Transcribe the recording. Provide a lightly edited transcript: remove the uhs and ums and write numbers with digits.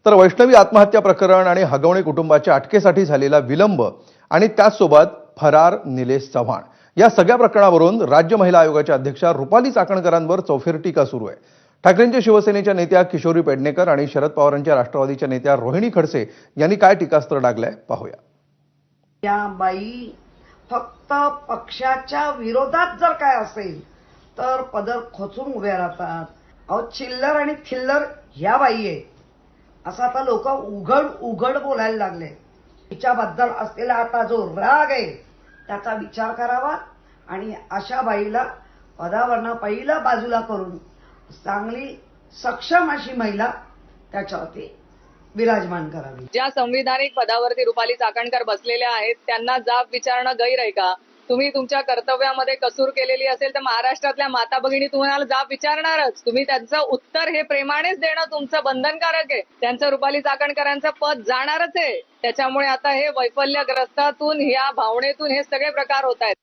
तर वैष्णवी आत्महत्या प्रकरण आणि हगवणे कुटुंबाच्या अटकेसाठी झालेला विलंब आणि त्याचसोबत फरार निलेश चव्हाण या सगळ्या प्रकरणावरून राज्य महिला आयोगाच्या अध्यक्षा रुपाली चाकणकरांवर चौफेर टीका सुरू आहे। ठाकरेंच्या शिवसेनेच्या नेत्या किशोरी पेडणेकर आणि शरद पवारांच्या राष्ट्रवादीच्या नेत्या रोहिणी खडसे यांनी काय टीकास्त्र डागलंय पाहूया। या बाई फक्त पक्षाच्या विरोधात जर काय असेल तर पदर खोचून उभ्या राहतात। अहो चिल्लर आणि थिल्लर ह्या बाई आहे असं आता लोक उघड उघड बोलायला लागले। तिच्याबद्दल असलेला आता जो राग आहे त्याचा विचार करावा आणि अशा बाईला पदावरनं पहिलं बाजूला करून चांगली सक्षम अशी महिला त्याच्यावरती विराजमान करावी। ज्या संविधानिक पदावरती रुपाली चाकणकर बसलेल्या आहेत त्यांना जाब विचारणं गैर आहे का? तुम्ही तुमच्या कर्तव्यामध्ये कसूर केलेली असेल तर महाराष्ट्रातल्या माता भगिनी तुम्हाला जाब विचारणारच। तुम्ही त्यांचं उत्तर हे प्रेमानेच देणं तुमचं बंधनकारक आहे। त्यांचं रुपाली चाकणकरांचं पद जाणारच आहे। त्याच्यामुळे आता हे वैफल्यग्रस्तातून ह्या भावनेतून हे सगळे प्रकार होत आहेत।